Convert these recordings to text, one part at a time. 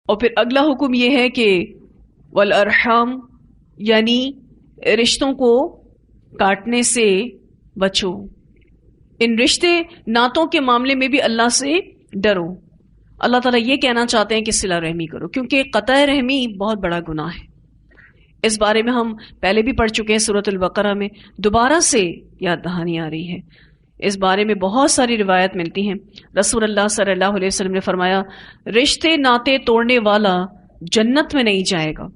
اور پھر اگلا حکم یہ ہے کہ والارحام، یعنی رشتوں کو کاٹنے سے بچو. ان رشتے ناتوں کے معاملے میں بھی اللہ سے ڈرو. اللہ تعالیٰ یہ کہنا چاہتے ہیں کہ صلہ رحمی کرو، کیونکہ قطع رحمی بہت بڑا گناہ ہے. اس بارے میں ہم پہلے بھی پڑھ چکے ہیں سورۃ البقرہ میں، دوبارہ سے یاد دہانی آ رہی ہے. اس بارے میں بہت ساری روایت ملتی ہیں. رسول اللہ صلی اللہ علیہ وسلم نے فرمایا رشتے ناطے توڑنے والا جنت میں نہیں جائے گا.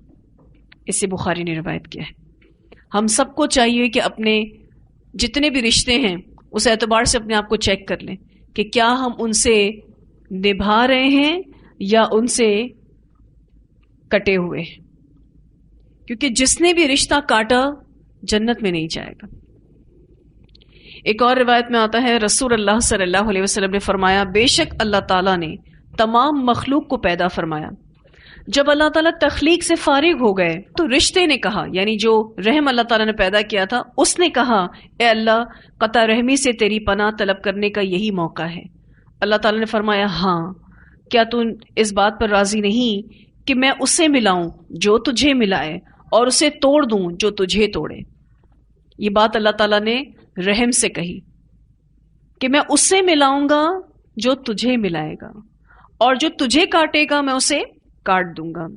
اسے بخاری نے روایت کیا ہے. ہم سب کو چاہیے کہ اپنے جتنے بھی رشتے ہیں اس اعتبار سے اپنے آپ کو چیک کر لیں کہ کیا ہم ان سے نبھا رہے ہیں یا ان سے کٹے ہوئے ہیں، کیونکہ جس نے بھی رشتہ کاٹا جنت میں نہیں جائے گا. ایک اور روایت میں آتا ہے رسول اللہ صلی اللہ علیہ وسلم نے فرمایا بے شک اللہ تعالیٰ نے تمام مخلوق کو پیدا فرمایا. جب اللہ تعالیٰ تخلیق سے فارغ ہو گئے تو رشتے نے کہا، یعنی جو رحم اللہ تعالیٰ نے پیدا کیا تھا اس نے کہا اے اللہ قطع رحمی سے تیری پناہ طلب کرنے کا یہی موقع ہے. اللہ تعالیٰ نے فرمایا ہاں، کیا تو اس بات پر راضی نہیں کہ میں اسے ملاؤں جو تجھے ملائے اور اسے توڑ دوں جو تجھے توڑے. یہ بات اللہ تعالیٰ نے رحم سے کہی کہ میں اسے ملاؤں گا جو تجھے ملائے گا اور جو تجھے کاٹے گا میں اسے کاٹ دوں گا.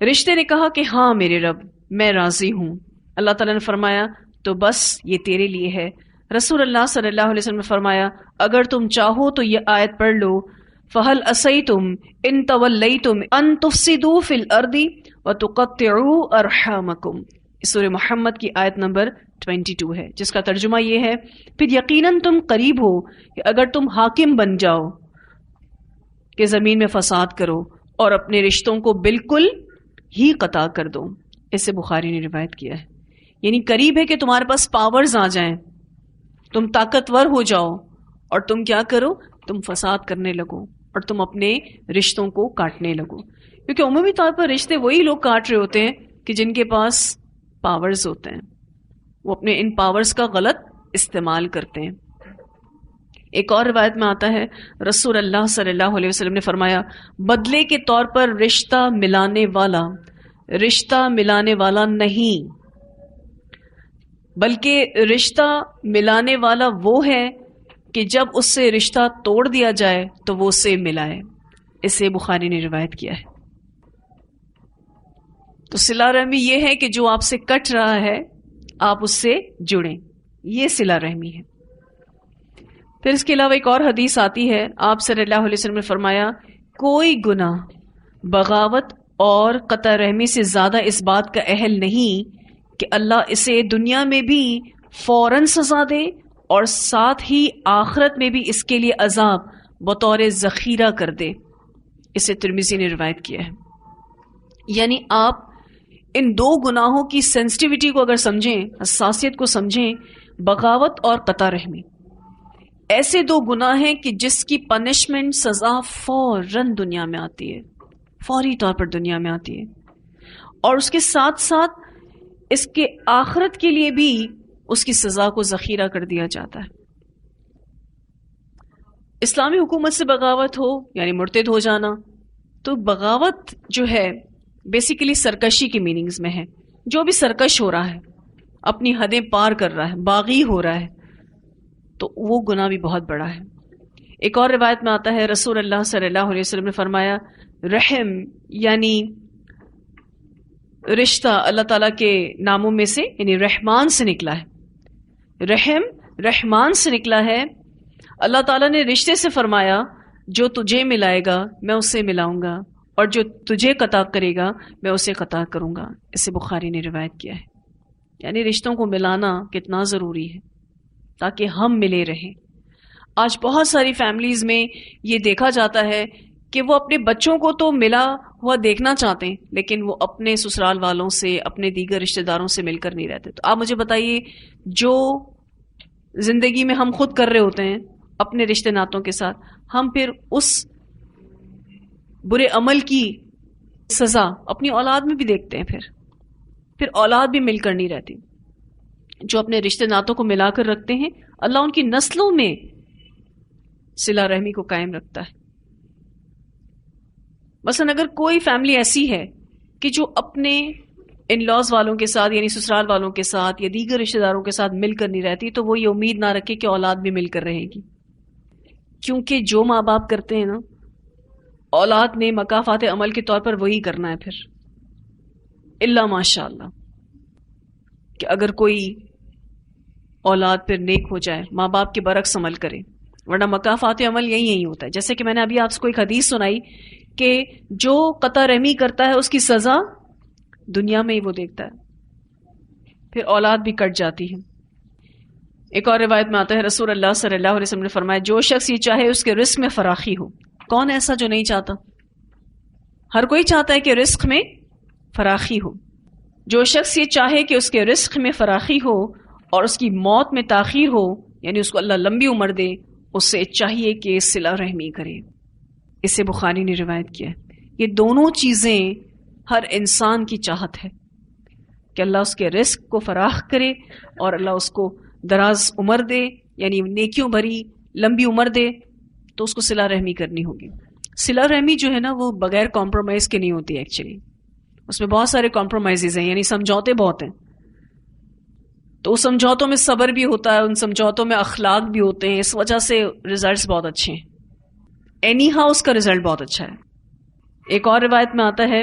رشتے نے کہا کہ ہاں میرے رب میں راضی ہوں. اللہ تعالیٰ نے فرمایا تو بس یہ تیرے لیے ہے. رسول اللہ صلی اللہ علیہ وسلم نے فرمایا اگر تم چاہو تو یہ آیت پڑھ لو فَهَلْ أَسَيْتُمْ إِن تَوَلَّيْتُمْ أَن تُفْسِدُوا فِي الْأَرْضِ وَتُقَطِّعُوا أَرْحَامَكُمْ. سورہ محمد کی آیت نمبر 22 ہے، جس کا ترجمہ یہ ہے پھر یقیناً تم قریب ہو کہ اگر تم حاکم بن جاؤ کہ زمین میں فساد کرو اور اپنے رشتوں کو بالکل ہی قطع کر دو. اسے بخاری نے روایت کیا ہے. یعنی قریب ہے کہ تمہارے پاس پاورز آ جائیں، تم طاقتور ہو جاؤ اور تم کیا کرو، تم فساد کرنے لگو اور تم اپنے رشتوں کو کاٹنے لگو. کیونکہ عمومی طور پر رشتے وہی لوگ کاٹ رہے ہوتے ہیں کہ جن کے پاس پاورز ہوتے ہیں، وہ اپنے ان پاورز کا غلط استعمال کرتے ہیں. ایک اور روایت میں آتا ہے رسول اللہ صلی اللہ علیہ وسلم نے فرمایا بدلے کے طور پر رشتہ ملانے والا نہیں، بلکہ رشتہ ملانے والا وہ ہے کہ جب اس سے رشتہ توڑ دیا جائے تو وہ اسے ملائے. اسے بخاری نے روایت کیا ہے. تو صلہ رحمی یہ ہے کہ جو آپ سے کٹ رہا ہے آپ اس سے جڑیں، یہ صلہ رحمی ہے. پھر اس کے علاوہ ایک اور حدیث آتی ہے، آپ صلی اللہ علیہ وسلم نے فرمایا کوئی گناہ بغاوت اور قطع رحمی سے زیادہ اس بات کا اہل نہیں کہ اللہ اسے دنیا میں بھی فوراً سزا دے اور ساتھ ہی آخرت میں بھی اس کے لیے عذاب بطور ذخیرہ کر دے. اسے ترمذی نے روایت کیا ہے. یعنی آپ ان دو گناہوں کی سینسٹیوٹی کو اگر سمجھیں، حساسیت کو سمجھیں، بغاوت اور قطع رحمی ایسے دو گناہ ہیں کہ جس کی پنشمنٹ سزا فوراً دنیا میں آتی ہے، فوری طور پر دنیا میں آتی ہے، اور اس کے ساتھ ساتھ اس کے آخرت کے لیے بھی اس کی سزا کو ذخیرہ کر دیا جاتا ہے. اسلامی حکومت سے بغاوت ہو یعنی مرتد ہو جانا، تو بغاوت جو ہے بیسیکلی سرکشی کے میننگز میں ہے. جو بھی سرکش ہو رہا ہے، اپنی حدیں پار کر رہا ہے، باغی ہو رہا ہے، تو وہ گناہ بھی بہت بڑا ہے. ایک اور روایت میں آتا ہے رسول اللہ صلی اللہ علیہ وسلم نے فرمایا رحم یعنی رشتہ اللہ تعالیٰ کے ناموں میں سے یعنی رحمان سے نکلا ہے. رحم رحمان سے نکلا ہے. اللہ تعالیٰ نے رشتے سے فرمایا جو تجھے ملائے گا میں اسے ملاؤں گا اور جو تجھے قطع کرے گا میں اسے قطع کروں گا. اسے بخاری نے روایت کیا ہے. یعنی رشتوں کو ملانا کتنا ضروری ہے تاکہ ہم ملے رہیں. آج بہت ساری فیملیز میں یہ دیکھا جاتا ہے کہ وہ اپنے بچوں کو تو ملا ہوا دیکھنا چاہتے ہیں لیکن وہ اپنے سسرال والوں سے، اپنے دیگر رشتہ داروں سے مل کر نہیں رہتے. تو آپ مجھے بتائیے جو زندگی میں ہم خود کر رہے ہوتے ہیں اپنے رشتہ ناتوں کے ساتھ، ہم پھر اس برے عمل کی سزا اپنی اولاد میں بھی دیکھتے ہیں. پھر اولاد بھی مل کر نہیں رہتی. جو اپنے رشتہ ناتوں کو ملا کر رکھتے ہیں اللہ ان کی نسلوں میں صلہ رحمی کو قائم رکھتا ہے. مثلا اگر کوئی فیملی ایسی ہے کہ جو اپنے ان لاز والوں کے ساتھ یعنی سسرال والوں کے ساتھ یا دیگر رشتہ داروں کے ساتھ مل کر نہیں رہتی، تو وہ یہ امید نہ رکھے کہ اولاد بھی مل کر رہے گی، کیونکہ جو ماں باپ کرتے ہیں نا، اولاد نے مکافات عمل کے طور پر وہی کرنا ہے پھر، الا ماشاء اللہ کہ اگر کوئی اولاد پھر نیک ہو جائے، ماں باپ کے برعکس عمل کرے، ورنہ مکافات عمل یہی ہوتا ہے. جیسے کہ میں نے ابھی آپ کو ایک حدیث سنائی کہ جو قطع رحمی کرتا ہے اس کی سزا دنیا میں ہی وہ دیکھتا ہے، پھر اولاد بھی کٹ جاتی ہے. ایک اور روایت میں آتا ہے رسول اللہ صلی اللہ علیہ وسلم نے فرمایا جو شخص یہ چاہے اس کے رزق میں فراخی ہو. کون ایسا جو نہیں چاہتا؟ ہر کوئی چاہتا ہے کہ رزق میں فراخی ہو. جو شخص یہ چاہے کہ اس کے رزق میں فراخی ہو اور اس کی موت میں تاخیر ہو، یعنی اس کو اللہ لمبی عمر دے، اس سے چاہیے کہ صلہ رحمی کرے. اس سے بخاری نے روایت کیا ہے. یہ دونوں چیزیں ہر انسان کی چاہت ہے کہ اللہ اس کے رزق کو فراخ کرے اور اللہ اس کو دراز عمر دے، یعنی نیکیوں بھری لمبی عمر دے، تو اس کو صلہ رحمی کرنی ہوگی. صلہ رحمی جو ہے نا وہ بغیر کمپرومائز کے نہیں ہوتی ایکچولی، اس میں بہت سارے کمپرومائزز ہیں، یعنی سمجھوتے بہت ہیں. تو اس سمجھوتوں میں صبر بھی ہوتا ہے، ان سمجھوتوں میں اخلاق بھی ہوتے ہیں، اس وجہ سے ریزلٹس بہت اچھے ہیں. اینی ہاؤ اس کا ریزلٹ بہت اچھا ہے. ایک اور روایت میں آتا ہے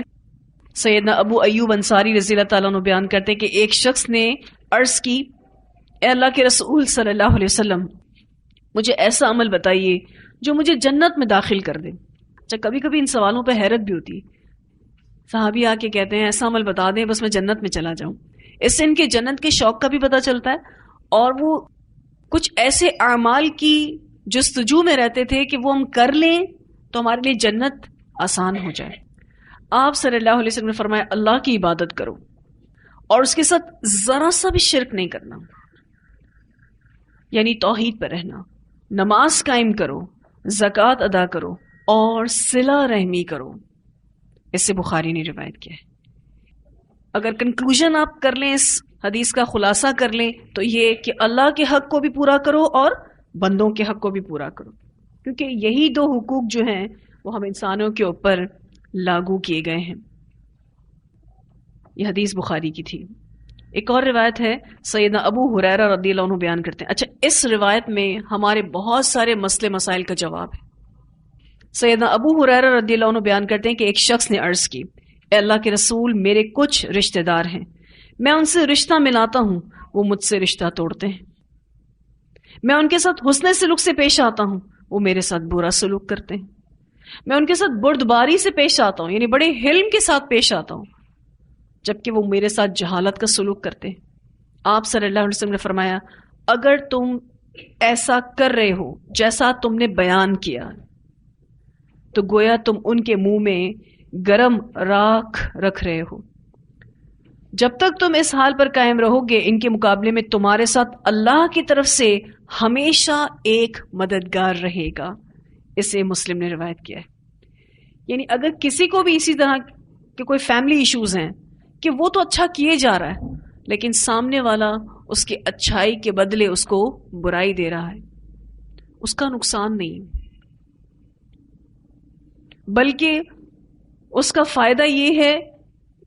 سیدنا ابو ایوب انصاری رضی اللہ تعالیٰ عنہ بیان کرتے ہیں کہ ایک شخص نے عرض کی اے اللہ کے رسول صلی اللہ علیہ وسلم، مجھے ایسا عمل بتائیے جو مجھے جنت میں داخل کر دے. اچھا، کبھی کبھی ان سوالوں پہ حیرت بھی ہوتی ہے. صحابی آ کے کہتے ہیں ایسا عمل بتا دیں بس میں جنت میں چلا جاؤں. اس سے ان کے جنت کے شوق کا بھی پتہ چلتا ہے، اور وہ کچھ ایسے اعمال کی جستجو میں رہتے تھے کہ وہ ہم کر لیں تو ہمارے لیے جنت آسان ہو جائے. آپ صلی اللہ علیہ وسلم نے فرمایا اللہ کی عبادت کرو اور اس کے ساتھ ذرا سا بھی شرک نہیں کرنا، یعنی توحید پر رہنا، نماز قائم کرو، زکوٰۃ ادا کرو اور صلہ رحمی کرو. اس سے بخاری نے روایت کیا ہے. اگر کنکلوژن آپ کر لیں، اس حدیث کا خلاصہ کر لیں، تو یہ کہ اللہ کے حق کو بھی پورا کرو اور بندوں کے حق کو بھی پورا کرو، کیونکہ یہی دو حقوق جو ہیں وہ ہم انسانوں کے اوپر لاگو کیے گئے ہیں. یہ حدیث بخاری کی تھی. ایک اور روایت ہے سیدنا ابو ہریرہ رضی اللہ عنہ بیان کرتے ہیں. اچھا، اس روایت میں ہمارے بہت سارے مسئلے مسائل کا جواب ہے. سیدنا ابو ہریرہ رضی اللہ عنہ بیان کرتے ہیں کہ ایک شخص نے عرض کی اے اللہ کے رسول، میرے کچھ رشتہ دار ہیں، میں ان سے رشتہ ملاتا ہوں، وہ مجھ سے رشتہ توڑتے ہیں. میں ان کے ساتھ حسن سلوک سے پیش آتا ہوں، وہ میرے ساتھ برا سلوک کرتے ہیں. میں ان کے ساتھ بردباری سے پیش آتا ہوں، یعنی بڑے حلم کے ساتھ پیش آتا ہوں، جبکہ وہ میرے ساتھ جہالت کا سلوک کرتے ہیں. آپ صلی اللہ علیہ وسلم نے فرمایا اگر تم ایسا کر رہے ہو جیسا تم نے بیان کیا تو گویا تم ان کے منہ میں گرم راکھ رکھ رہے ہو. جب تک تم اس حال پر قائم رہو گے ان کے مقابلے میں تمہارے ساتھ اللہ کی طرف سے ہمیشہ ایک مددگار رہے گا. اسے مسلم نے روایت کیا ہے. یعنی اگر کسی کو بھی اسی طرح کے کوئی فیملی ایشوز ہیں کہ وہ تو اچھا کیے جا رہا ہے لیکن سامنے والا اس کی اچھائی کے بدلے اس کو برائی دے رہا ہے، اس کا نقصان نہیں بلکہ اس کا فائدہ یہ ہے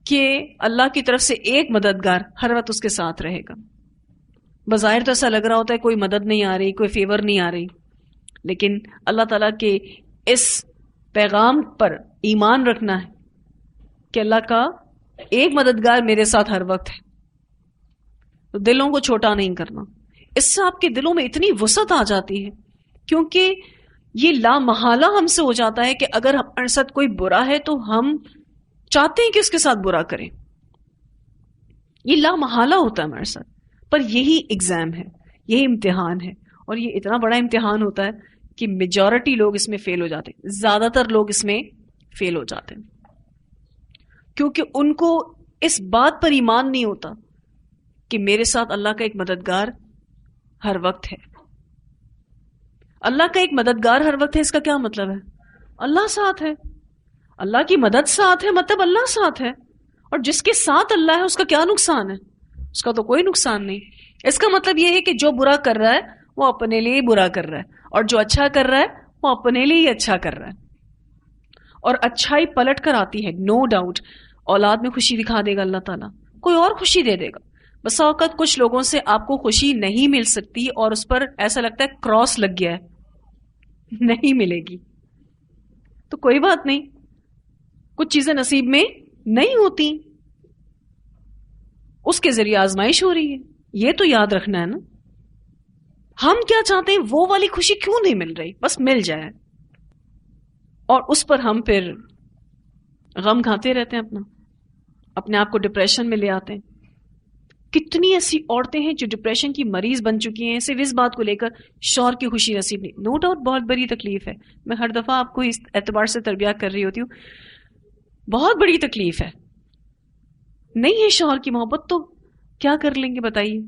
کہ اللہ کی طرف سے ایک مددگار ہر وقت اس کے ساتھ رہے گا. بظاہر تو ایسا لگ رہا ہوتا ہے کوئی مدد نہیں آ رہی، کوئی فیور نہیں آ رہی، لیکن اللہ تعالیٰ کے اس پیغام پر ایمان رکھنا ہے کہ اللہ کا ایک مددگار میرے ساتھ ہر وقت ہے. تو دلوں کو چھوٹا نہیں کرنا. اس سے آپ کے دلوں میں اتنی وسعت آ جاتی ہے کیونکہ یہ لا محالہ ہم سے ہو جاتا ہے کہ اگر ہمارے ساتھ کوئی برا ہے تو ہم چاہتے ہیں کہ اس کے ساتھ برا کریں. یہ لا محالہ ہوتا ہے ہمارے ساتھ. پر یہی ایگزام ہے، یہی امتحان ہے، اور یہ اتنا بڑا امتحان ہوتا ہے کہ میجورٹی لوگ اس میں فیل ہو جاتے ہیں، زیادہ تر لوگ اس میں فیل ہو جاتے ہیں کیونکہ ان کو اس بات پر ایمان نہیں ہوتا کہ میرے ساتھ اللہ کا ایک مددگار ہر وقت ہے. اللہ کا ایک مددگار ہر وقت ہے، اس کا کیا مطلب ہے؟ اللہ ساتھ ہے، اللہ کی مدد ساتھ ہے، مطلب اللہ ساتھ ہے. اور جس کے ساتھ اللہ ہے اس کا کیا نقصان ہے؟ اس کا تو کوئی نقصان نہیں. اس کا مطلب یہ ہے کہ جو برا کر رہا ہے وہ اپنے لیے برا کر رہا ہے، اور جو اچھا کر رہا ہے وہ اپنے لیے ہی اچھا کر رہا ہے. اور اچھائی پلٹ کر آتی ہے. نو ڈاؤٹ اولاد میں خوشی دکھا دے گا اللہ تعالیٰ, کوئی اور خوشی دے دے گا. بس اوقات کچھ لوگوں سے آپ کو خوشی نہیں مل سکتی اور اس پر ایسا لگتا ہے کراس لگ گیا ہے, نہیں ملے گی. تو کوئی بات نہیں, کچھ چیزیں نصیب میں نہیں ہوتی, اس کے ذریعے آزمائش ہو رہی ہے. یہ تو یاد رکھنا ہے نا. ہم کیا چاہتے ہیں, وہ والی خوشی کیوں نہیں مل رہی, بس مل جائے, اور اس پر ہم پھر غم کھاتے رہتے ہیں, اپنے آپ کو ڈپریشن میں لے آتے ہیں. کتنی ایسی عورتیں ہیں جو ڈپریشن کی مریض بن چکی ہیں صرف اس بات کو لے کر شوہر کی خوشی نصیب نہیں. نو ڈاؤٹ بہت بڑی تکلیف ہے, میں ہر دفعہ آپ کو اس اعتبار سے تربیت کر رہی ہوتی ہوں, بہت بڑی تکلیف ہے. نہیں ہے شوہر کی محبت تو کیا کر لیں گے بتائیے.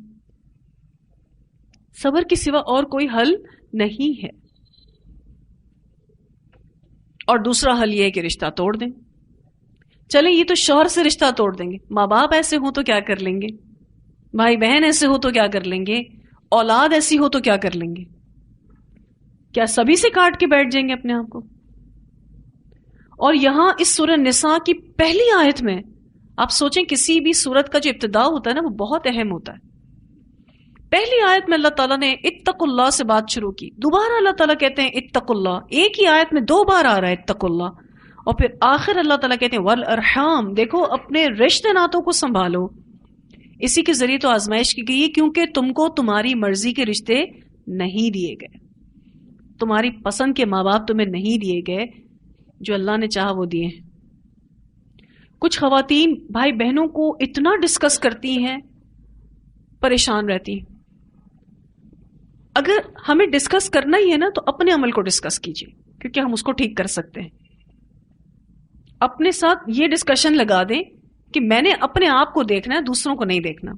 صبر کے سوا اور کوئی حل نہیں ہے. اور دوسرا حل یہ ہے کہ رشتہ توڑ دیں. چلیں یہ تو شوہر سے رشتہ توڑ دیں گے, ماں باپ ایسے ہوں تو کیا کر لیں گے, بھائی بہن ایسے ہو تو کیا کر لیں گے, اولاد ایسی ہو تو کیا کر لیں گے. کیا سبھی سے کاٹ کے بیٹھ جائیں گے اپنے آپ کو. اور یہاں اس سورہ نساء کی پہلی آیت میں آپ سوچیں, کسی بھی سورت کا جو ابتدا ہوتا ہے نا وہ بہت اہم ہوتا ہے. پہلی آیت میں اللہ تعالیٰ نے اتقوا اللہ سے بات شروع کی, دوبارہ اللہ تعالیٰ کہتے ہیں اتقوا اللہ, ایک ہی آیت میں 2 بار آ رہا ہے اتقوا اللہ, اور پھر آخر اللہ تعالیٰ کہتے ہیں والارحام, دیکھو اپنے رشتے ناتوں کو سنبھالو. اسی کے ذریعے تو آزمائش کی گئی ہے, کیونکہ تم کو تمہاری مرضی کے رشتے نہیں دیے گئے, تمہاری پسند کے ماں باپ تمہیں نہیں دیے گئے, جو اللہ نے چاہا وہ دیے ہیں. کچھ خواتین بھائی بہنوں کو اتنا ڈسکس کرتی ہیں, پریشان رہتی ہیں. اگر ہمیں ڈسکس کرنا ہی ہے نا تو اپنے عمل کو ڈسکس کیجیے, کیونکہ ہم اس کو ٹھیک کر سکتے ہیں. اپنے ساتھ یہ ڈسکشن لگا دیں کہ میں نے اپنے آپ کو دیکھنا ہے, دوسروں کو نہیں دیکھنا.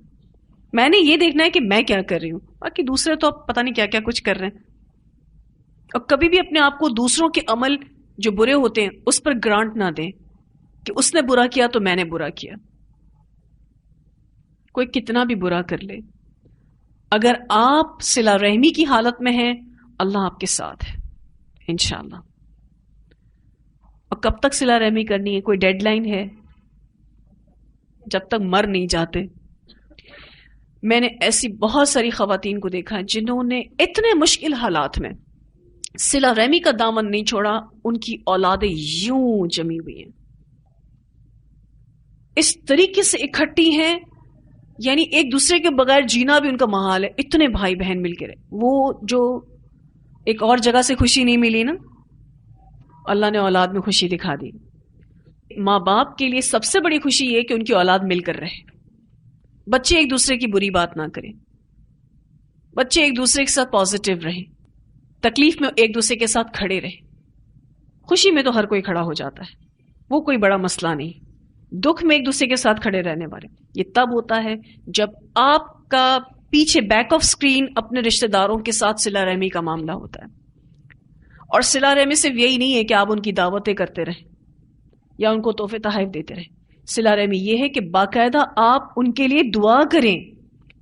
میں نے یہ دیکھنا ہے کہ میں کیا کر رہی ہوں, باقی دوسرے تو اب پتہ نہیں کیا کیا کچھ کر رہے ہیں. اور کبھی بھی اپنے آپ کو دوسروں کے عمل جو برے ہوتے ہیں اس پر گرانٹ نہ دیں کہ اس نے برا کیا تو میں نے برا کیا. کوئی کتنا بھی برا کر لے, اگر آپ صلہ رحمی کی حالت میں ہیں اللہ آپ کے ساتھ ہے انشاءاللہ. اور کب تک صلہ رحمی کرنی ہے, کوئی ڈیڈ لائن ہے؟ جب تک مر نہیں جاتے. میں نے ایسی بہت ساری خواتین کو دیکھا جنہوں نے اتنے مشکل حالات میں صلہ رحمی کا دامن نہیں چھوڑا, ان کی اولادیں یوں جمی ہوئی ہیں, اس طریقے سے اکٹھی ہیں, یعنی ایک دوسرے کے بغیر جینا بھی ان کا محال ہے. اتنے بھائی بہن مل کے رہے. وہ جو ایک اور جگہ سے خوشی نہیں ملی نا, اللہ نے اولاد میں خوشی دکھا دی. ماں باپ کے لیے سب سے بڑی خوشی یہ کہ ان کی اولاد مل کر رہے, بچے ایک دوسرے کی بری بات نہ کریں, بچے ایک دوسرے کے ساتھ پازیٹیو رہیں, تکلیف میں ایک دوسرے کے ساتھ کھڑے رہیں. خوشی میں تو ہر کوئی کھڑا ہو جاتا ہے, وہ کوئی بڑا مسئلہ نہیں. دکھ میں ایک دوسرے کے ساتھ کھڑے رہنے والے, یہ تب ہوتا ہے جب آپ کا پیچھے بیک آف سکرین اپنے رشتہ داروں کے ساتھ صلہ رحمی کا معاملہ ہوتا ہے. اور صلہ رحمی صرف یہی نہیں ہے کہ آپ ان کی دعوتیں کرتے رہیں یا ان کو تحفے تحائف دیتے رہیں. صلہ رحمی یہ ہے کہ باقاعدہ آپ ان کے لیے دعا کریں,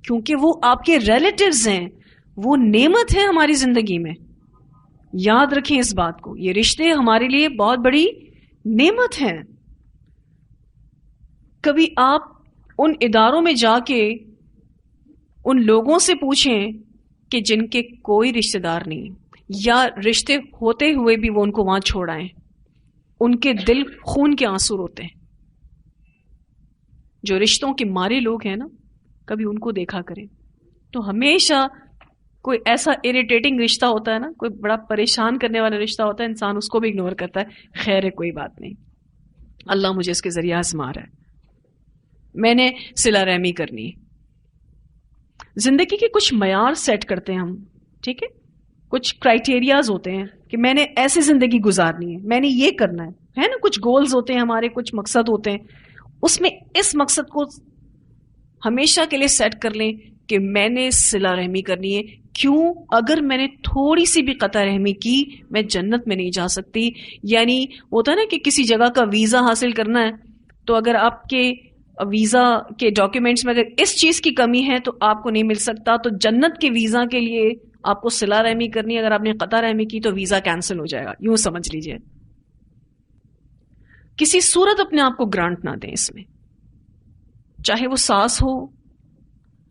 کیونکہ وہ آپ کے ریلیٹیوز ہیں, وہ نعمت ہے ہماری زندگی میں. یاد رکھیں اس بات کو, یہ رشتے ہمارے لیے بہت بڑی نعمت ہیں. کبھی آپ ان اداروں میں جا کے ان لوگوں سے پوچھیں کہ جن کے کوئی رشتہ دار نہیں, یا رشتے ہوتے ہوئے بھی وہ ان کو وہاں چھوڑ آئیں, ان کے دل خون کے آنسو روتے ہیں. جو رشتوں کے مارے لوگ ہیں نا, کبھی ان کو دیکھا کریں. تو ہمیشہ کوئی ایسا اریٹیٹنگ رشتہ ہوتا ہے نا, کوئی بڑا پریشان کرنے والا رشتہ ہوتا ہے, انسان اس کو بھی اگنور کرتا ہے, خیر ہے کوئی بات نہیں, اللہ مجھے اس کے ذریعے آزما رہا ہے, میں نے صلہ رحمی کرنی ہے. زندگی کے کچھ معیار سیٹ کرتے ہیں ہم, ٹھیک ہے, کچھ کرائٹیریاز ہوتے ہیں کہ میں نے ایسے زندگی گزارنی ہے, میں نے یہ کرنا ہے نا. کچھ گولز ہوتے ہیں ہمارے, کچھ مقصد ہوتے ہیں, اس میں اس مقصد کو ہمیشہ کے لیے سیٹ کر لیں کہ میں نے صلہ رحمی کرنی ہے. کیوں؟ اگر میں نے تھوڑی سی بھی قطع رحمی کی میں جنت میں نہیں جا سکتی. یعنی ہوتا ہے نا کہ کسی جگہ کا ویزا حاصل کرنا ہے, تو اگر آپ کے ویزا کے ڈاکیومنٹس میں اگر اس چیز کی کمی ہے تو آپ کو نہیں مل سکتا. تو جنت کے ویزا کے لیے آپ کو صلہ رحمی کرنی ہے. اگر آپ نے قطع رحمی کی تو ویزا کینسل ہو جائے گا, یوں سمجھ لیجئے. کسی صورت اپنے آپ کو گرانٹ نہ دیں اس میں، چاہے وہ ساس ہو،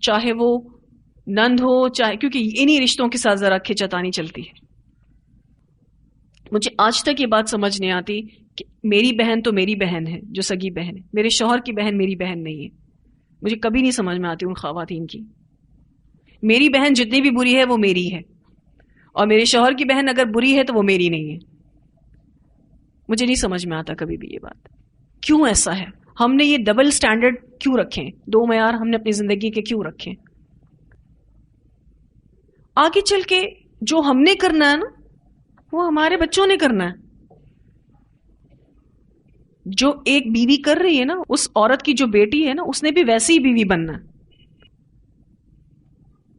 چاہے وہ نند ہو، چاہے، کیونکہ انہی رشتوں کے ساتھ ذرا کھچتانی چلتی ہے. مجھے آج تک یہ بات سمجھ نہیں آتی کہ میری بہن تو میری بہن ہے جو سگی بہن ہے، میرے شوہر کی بہن میری بہن نہیں ہے. مجھے کبھی نہیں سمجھ میں آتی ان خواتین کی. میری بہن جتنی بھی بری ہے وہ میری ہے، اور میرے شوہر کی بہن اگر بری ہے تو وہ میری نہیں ہے. مجھے نہیں سمجھ میں آتا کبھی بھی یہ بات، کیوں ایسا ہے؟ ہم نے یہ ڈبل سٹینڈرڈ کیوں رکھیں؟ دو معیار ہم نے اپنی زندگی کے کیوں رکھیں؟ آگے چل کے جو ہم نے کرنا ہے نا وہ ہمارے بچوں نے کرنا ہے. جو ایک بیوی کر رہی ہے نا، اس عورت کی جو بیٹی ہے نا، اس نے بھی ویسی ہی بیوی بننا ہے.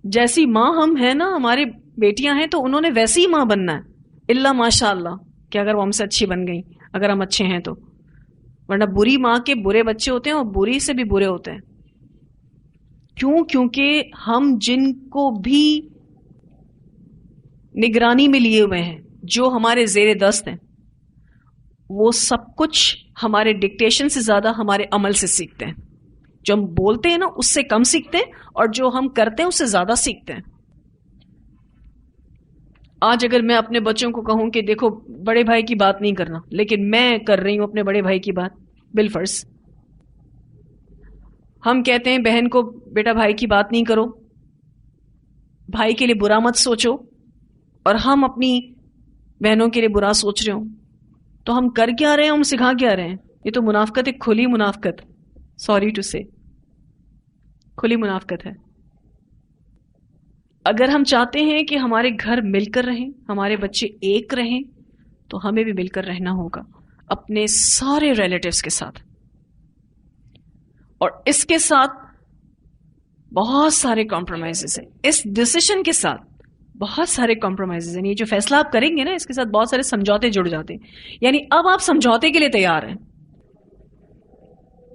جیسی ماں ہم ہیں نا، ہماری بیٹیاں ہیں تو انہوں نے ویسی ہی ماں بننا ہے، اللہ ماشاء اللہ کہ اگر وہ ہم سے اچھی بن گئی، اگر ہم اچھے ہیں تو. ورنہ بری ماں کے برے بچے ہوتے ہیں اور بری سے بھی برے ہوتے ہیں. کیوں؟ کیونکہ ہم جن کو بھی نگرانی میں لیے ہوئے ہیں، جو ہمارے زیر دست ہیں، وہ سب کچھ ہمارے ڈکٹیشن سے زیادہ ہمارے عمل سے سیکھتے ہیں. جو ہم بولتے ہیں نا اس سے کم سیکھتے ہیں، اور جو ہم کرتے ہیں اس سے زیادہ سیکھتے ہیں. آج اگر میں اپنے بچوں کو کہوں کہ دیکھو بڑے بھائی کی بات نہیں کرنا، لیکن میں کر رہی ہوں اپنے بڑے بھائی کی بات بالفرض. ہم کہتے ہیں بہن کو بیٹا بھائی کی بات نہیں کرو، بھائی کے لیے برا مت سوچو، اور ہم اپنی بہنوں کے لیے برا سوچ رہے ہوں، تو ہم کر کیا رہے ہیں؟ ہم سکھا کیا رہے ہیں؟ یہ تو منافقت، ایک کھلی منافقت، سوری ٹو سے، کھلی منافقت ہے. اگر ہم چاہتے ہیں کہ ہمارے گھر مل کر رہیں، ہمارے بچے ایک رہیں، تو ہمیں بھی مل کر رہنا ہوگا اپنے سارے ریلیٹیوز کے ساتھ. اور اس کے ساتھ بہت سارے کمپرومائزز ہیں، اس ڈیسیشن کے ساتھ بہت سارے کمپرومائزز ہیں. یہ جو فیصلہ آپ کریں گے نا، اس کے ساتھ بہت سارے سمجھوتے جڑ جاتے ہیں. یعنی اب آپ سمجھوتے کے لیے تیار ہیں.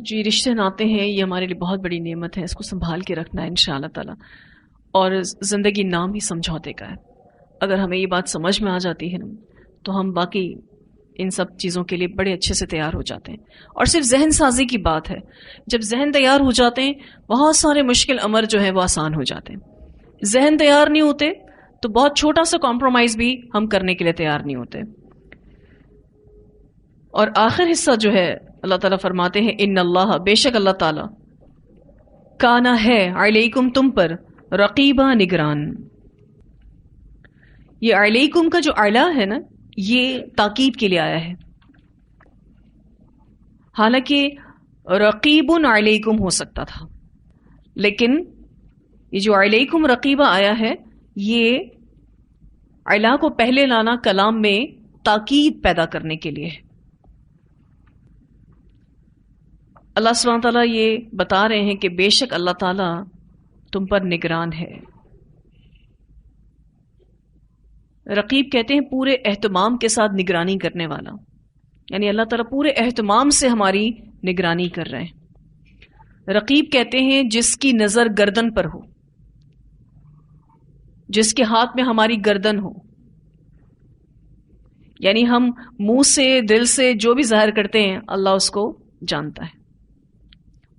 جی، رشتے ناتے ہیں یہ ہمارے لیے بہت بڑی نعمت ہے، اس کو سنبھال کے رکھنا ہے انشاءاللہ تعالی. اور زندگی نام ہی سمجھوتے کا ہے. اگر ہمیں یہ بات سمجھ میں آ جاتی ہے نا، تو ہم باقی ان سب چیزوں کے لیے بڑے اچھے سے تیار ہو جاتے ہیں. اور صرف ذہن سازی کی بات ہے، جب ذہن تیار ہو جاتے ہیں بہت سارے مشکل امر جو ہیں وہ آسان ہو جاتے ہیں. ذہن تیار نہیں ہوتے تو بہت چھوٹا سا کمپرومائز بھی ہم کرنے کے لیے تیار نہیں ہوتے. اور آخر حصہ جو ہے اللہ تعالیٰ فرماتے ہیں ان اللہ، بے شک اللہ تعالیٰ، کانا ہے علیکم، تم پر، رقیبہ، نگران. یہ علیکم کا جو اعلیٰ ہے نا، یہ تاکید کے لیے آیا ہے. حالانکہ رقیب علیکم ہو سکتا تھا، لیکن یہ جو علیکم رقیبہ آیا ہے، یہ اعلیٰ کو پہلے لانا کلام میں تاکید پیدا کرنے کے لیے ہے. اللہ سبحانہ تعالیٰ یہ بتا رہے ہیں کہ بے شک اللہ تعالیٰ تم پر نگران ہے. رقیب کہتے ہیں پورے اہتمام کے ساتھ نگرانی کرنے والا، یعنی اللہ تعالیٰ پورے اہتمام سے ہماری نگرانی کر رہے ہیں. رقیب کہتے ہیں جس کی نظر گردن پر ہو، جس کے ہاتھ میں ہماری گردن ہو. یعنی ہم منہ سے، دل سے جو بھی ظاہر کرتے ہیں اللہ اس کو جانتا ہے.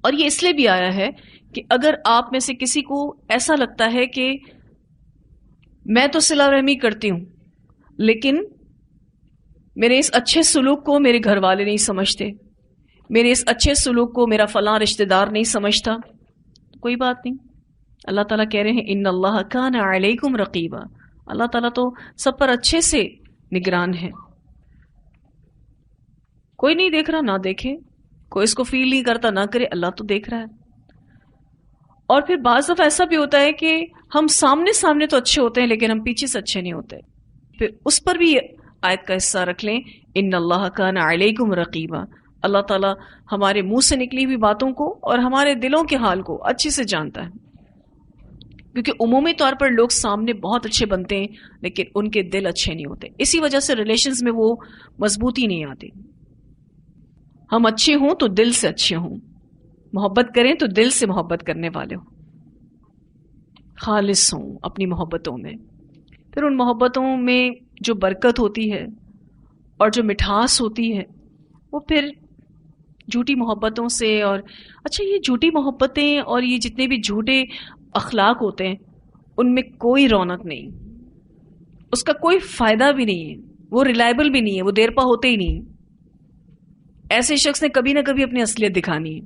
اور یہ اس لیے بھی آیا ہے کہ اگر آپ میں سے کسی کو ایسا لگتا ہے کہ میں تو صلہ رحمی کرتی ہوں، لیکن میرے اس اچھے سلوک کو میرے گھر والے نہیں سمجھتے، میرے اس اچھے سلوک کو میرا فلاں رشتہ دار نہیں سمجھتا، کوئی بات نہیں. اللہ تعالیٰ کہہ رہے ہیں ان اللہ کان علیکم رقیبا، اللہ تعالیٰ تو سب پر اچھے سے نگران ہے. کوئی نہیں دیکھ رہا، نہ دیکھے. کوئی اس کو فیل نہیں کرتا، نہ کرے، اللہ تو دیکھ رہا ہے. اور پھر بعض دفعہ ایسا بھی ہوتا ہے کہ ہم سامنے تو اچھے ہوتے ہیں لیکن ہم پیچھے سے اچھے نہیں ہوتے. پھر اس پر بھی آیت کا حصہ رکھ لیں ان اللہ کان علیکم رقیبا. اللہ تعالیٰ ہمارے منہ سے نکلی ہوئی باتوں کو اور ہمارے دلوں کے حال کو اچھے سے جانتا ہے. کیونکہ عمومی طور پر لوگ سامنے بہت اچھے بنتے ہیں لیکن ان کے دل اچھے نہیں ہوتے. اسی وجہ سے ریلیشنز میں وہ مضبوطی نہیں آتی. ہم اچھے ہوں تو دل سے اچھے ہوں، محبت کریں تو دل سے محبت کرنے والے ہوں، خالص ہوں اپنی محبتوں میں. پھر ان محبتوں میں جو برکت ہوتی ہے اور جو مٹھاس ہوتی ہے وہ پھر جھوٹی محبتوں سے. اور اچھا یہ جھوٹی محبتیں اور یہ جتنے بھی جھوٹے اخلاق ہوتے ہیں ان میں کوئی رونق نہیں، اس کا کوئی فائدہ بھی نہیں ہے، وہ ریلائبل بھی نہیں ہے، وہ دیر پا ہوتے ہی نہیں. ایسے شخص نے کبھی نہ کبھی اپنی اصلیت دکھانی ہے.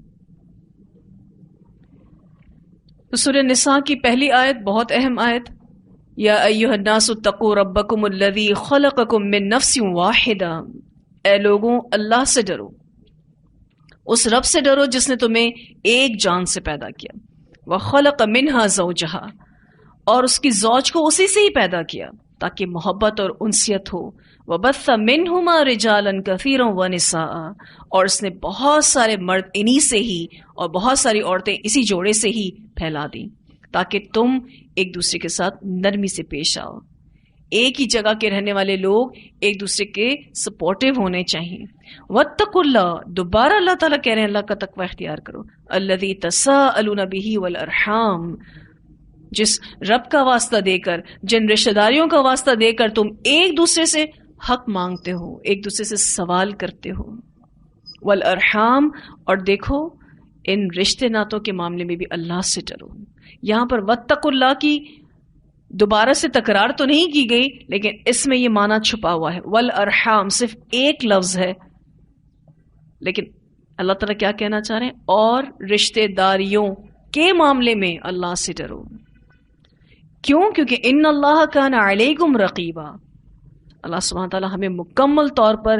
تو سورہ نساء کی پہلی آیت بہت اہم آیت، یا ایھا الناس اتقوا ربکم الذی خلقکم من نفس واحدہ، اے لوگوں اللہ سے ڈرو، اس رب سے ڈرو جس نے تمہیں ایک جان سے پیدا کیا. وخلق منہا زوجہا، اور اس کی زوج کو اسی سے ہی پیدا کیا تاکہ محبت اور انسیت ہو. وبث منہما رجالا کثیرا ونساء، اور اس نے بہت سارے مرد انہی سے ہی اور بہت ساری عورتیں اسی جوڑے سے ہی پھیلا دی تاکہ تم ایک دوسرے کے ساتھ نرمی سے پیش آؤ. ایک ہی جگہ کے رہنے والے لوگ ایک دوسرے کے سپورٹیو ہونے چاہیے. واتقوا اللہ، دوبارہ اللہ تعالیٰ کہہ رہے ہیں اللہ کا تقوی اختیار کرو. الذی تساءلون بہ والارحام، جس رب کا واسطہ دے کر، جن رشتہ داریوں کا واسطہ دے کر تم ایک دوسرے سے حق مانگتے ہو، ایک دوسرے سے سوال کرتے ہو. والارحام، اور دیکھو ان رشتے ناتوں کے معاملے میں بھی اللہ سے ڈرو. یہاں پر واتقوا اللہ کی دوبارہ سے تکرار تو نہیں کی گئی، لیکن اس میں یہ معنی چھپا ہوا ہے. والارحام صرف ایک لفظ ہے، لیکن اللہ تعالیٰ کیا کہنا چاہ رہے ہیں؟ اور رشتے داریوں کے معاملے میں اللہ سے ڈرو. کیوں؟ کیونکہ ان اللہ کان علیکم رقیبا، اللہ سبحانہ تعالیٰ ہمیں مکمل طور پر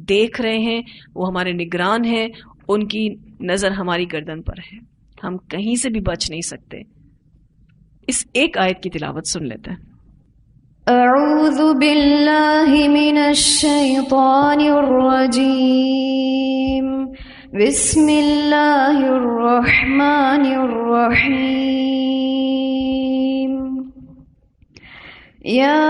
دیکھ رہے ہیں، وہ ہمارے نگران ہیں، ان کی نظر ہماری گردن پر ہے، ہم کہیں سے بھی بچ نہیں سکتے. اس ایک آیت کی تلاوت سن لیتے ہیں. اعوذ باللہ من الشیطان الرجیم، بسم اللہ الرحمن الرحیم. یا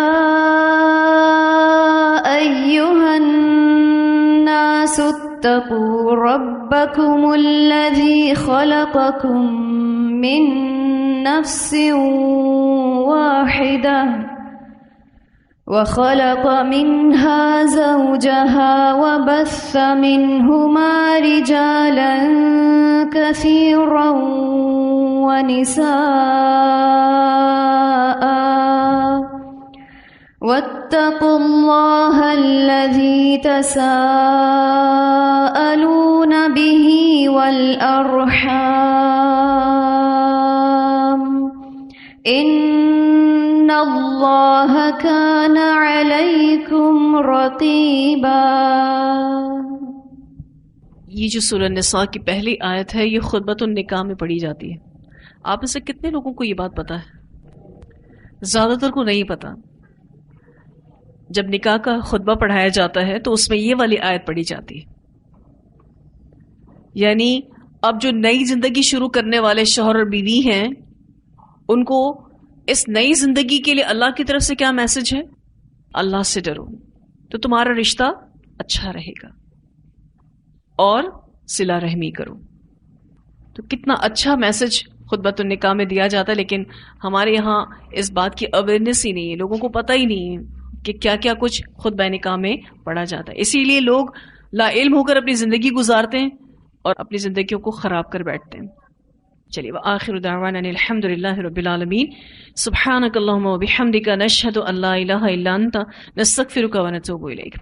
ایھا الناس اتقوا ربکم الذی خلقکم من نفس واحدہ وخلق منها زوجها وبث منهما رجالا كثيرا ونساء واتقوا الله الذي تساءلون به والأرحام ان اللہ کان علیکم رقیبا. یہ جو سورہ نساء کی پہلی آیت ہے یہ خطبۃ النکاح میں پڑھی جاتی ہے. آپ میں سے کتنے لوگوں کو یہ بات پتا ہے؟ زیادہ تر کو نہیں پتا. جب نکاح کا خطبہ پڑھایا جاتا ہے تو اس میں یہ والی آیت پڑھی جاتی ہے. یعنی اب جو نئی زندگی شروع کرنے والے شوہر اور بیوی ہیں ان کو اس نئی زندگی کے لیے اللہ کی طرف سے کیا میسج ہے؟ اللہ سے ڈرو تو تمہارا رشتہ اچھا رہے گا، اور صلہ رحمی کرو. تو کتنا اچھا میسج خطبۃ النکاح میں دیا جاتا ہے، لیکن ہمارے یہاں اس بات کی اویئرنیس ہی نہیں ہے، لوگوں کو پتہ ہی نہیں ہے کہ کیا کیا کچھ خطبہ نکاح میں پڑھا جاتا ہے. اسی لیے لوگ لا علم ہو کر اپنی زندگی گزارتے ہیں اور اپنی زندگیوں کو خراب کر بیٹھتے ہیں. چلیے وآخر دعوانا الحمد للہ رب العالمین. سبحانک اللہم وبحمدک نشہد ان لا الہ الا انت نستغفرک ونتوب الیک.